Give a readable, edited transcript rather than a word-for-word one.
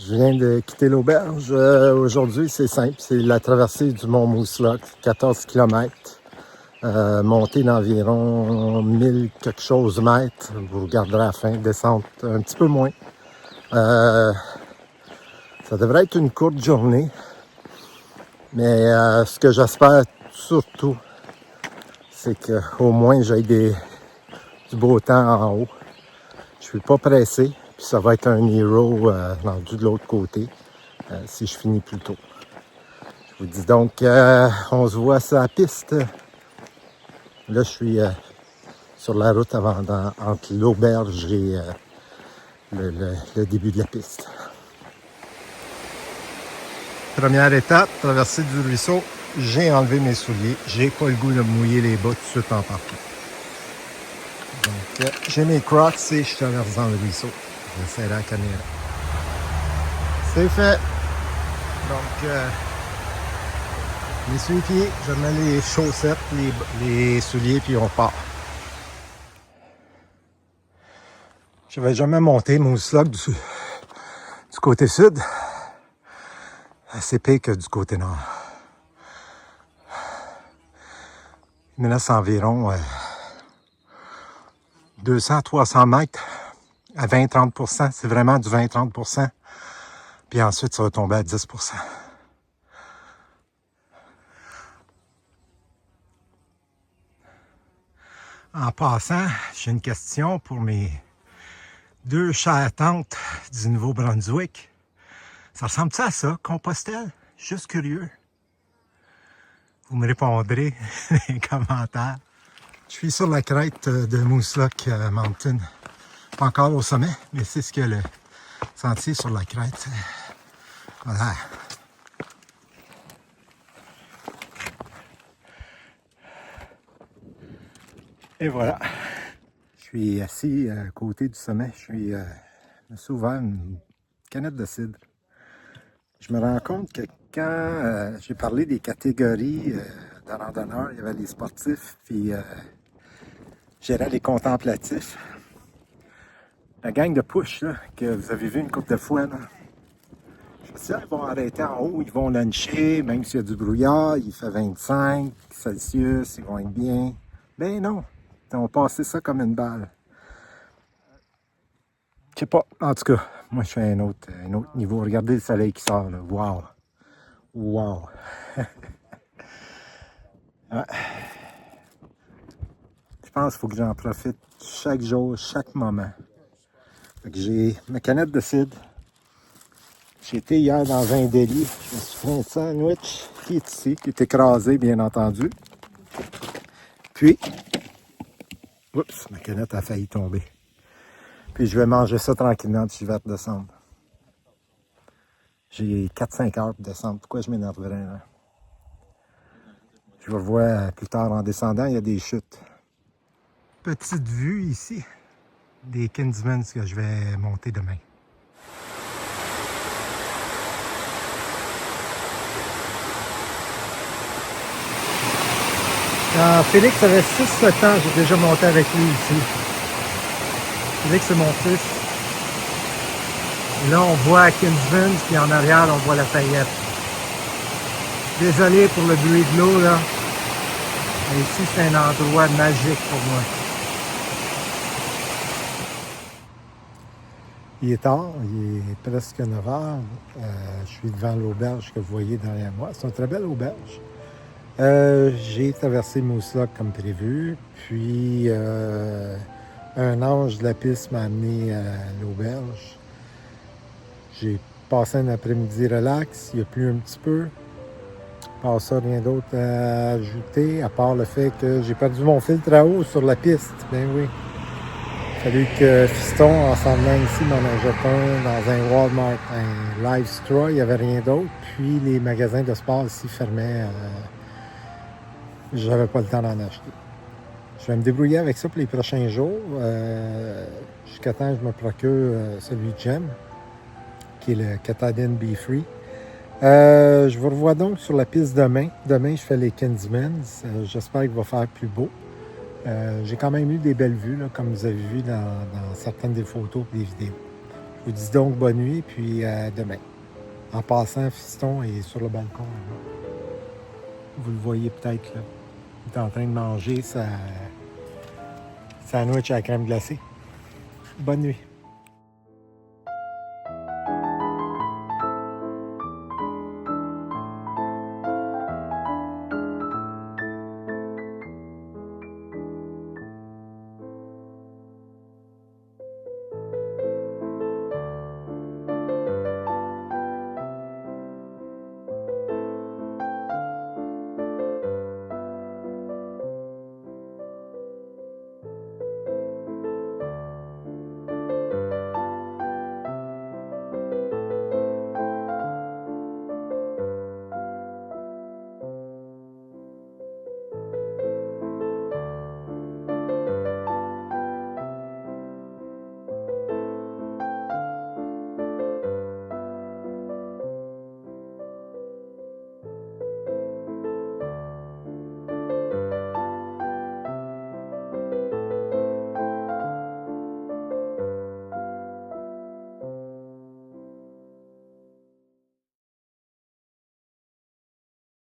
Je viens de quitter l'auberge. Aujourd'hui, c'est simple. C'est la traversée du mont Mousseloc, 14 km. Montée d'environ 1000 quelque chose mètres. Vous regarderez à la fin. Descente un petit peu moins. Ça devrait être une courte journée. Mais ce que j'espère surtout, c'est qu'au moins j'aille du beau temps en haut. Je suis pas pressé. Puis ça va être un hero rendu de l'autre côté si je finis plus tôt. Je vous dis donc, on se voit sur la piste. Là, je suis sur la route entre l'auberge et le début de la piste. Première étape, traversée du ruisseau. J'ai enlevé mes souliers. J'ai pas le goût de me mouiller les bas tout de suite en partant. Donc, j'ai mes Crocs et je traverse dans le ruisseau. J'essaie la caméra. C'est fait. Donc, les souliers, je mets les chaussettes, les souliers, puis on part. Je n'avais jamais monté Mousseloc du côté sud. C'est pire que du côté nord. Il me laisse environ 200-300 mètres à 20-30%. C'est vraiment du 20-30%. Puis ensuite, ça va tomber à 10%. En passant, j'ai une question pour mes deux chères tantes du Nouveau-Brunswick. Ça ressemble-tu à ça, Compostelle? Juste curieux. Vous me répondrez dans les commentaires. Je suis sur la crête de Mousseloc Mountain. Pas encore au sommet, mais c'est ce que le sentier sur la crête. Voilà. Et voilà. Je suis assis à côté du sommet. Je me suis ouvert une canette de cidre. Je me rends compte que quand j'ai parlé des catégories de randonneurs, il y avait les sportifs, puis j'avais les contemplatifs. La gang de push là, que vous avez vu une couple de fois, là, je me suis dit, ils vont arrêter en haut, ils vont luncher, même s'il y a du brouillard, il fait 25 Celsius, ils vont être bien. Ben non, ils ont passé ça comme une balle. Je sais pas, en tout cas, moi je suis à un autre niveau. Regardez le soleil qui sort, là. Wow! Wow! Ouais. Je pense qu'il faut que j'en profite chaque jour, chaque moment. J'ai ma canette de cidre. J'ai été hier dans un délit. Je me suis fait un sandwich qui est ici, qui est écrasé, bien entendu. Puis, oups, ma canette a failli tomber. Puis je vais manger ça tranquillement, puis je vais redescendre. J'ai 4-5 heures pour descendre. Pourquoi je m'énerverais, là? Je vous revois plus tard en descendant, il y a des chutes. Petite vue ici des Kinsmans que je vais monter demain. Quand Félix avait 6-7 ans, j'ai déjà monté avec lui ici. Félix, c'est mon fils. Et là, on voit Kinsmans, puis en arrière, on voit Lafayette. Désolé pour le bruit de l'eau, là. Mais ici, c'est un endroit magique pour moi. Il est tard, il est presque 9 heures. Je suis devant l'auberge que vous voyez derrière moi. C'est une très belle auberge. J'ai traversé Mousseloc comme prévu. Puis, un ange de la piste m'a amené à l'auberge. J'ai passé un après-midi relax. Il a plu un petit peu. Pas ça, rien d'autre à ajouter, à part le fait que j'ai perdu mon filtre à eau sur la piste. Ben oui. Il a fallu que Fiston, en s'en venant ici, m'en achète un dans un Walmart, un Live Straw. Il n'y avait rien d'autre. Puis les magasins de sport ici fermaient. J'avais pas le temps d'en acheter. Je vais me débrouiller avec ça pour les prochains jours. Jusqu'à temps que je me procure celui de Jem, qui est le Katahdin Be Free. Je vous revois donc sur la piste demain. Demain, je fais les Kinsmans. J'espère qu'il va faire plus beau. J'ai quand même eu des belles vues, là, comme vous avez vu dans certaines des photos et des vidéos. Je Je vous dis donc bonne nuit, puis à demain. En passant, Fiston est sur le balcon. Là. Vous le voyez peut-être là. Il est en train de manger sa sandwich à la crème glacée. Bonne nuit.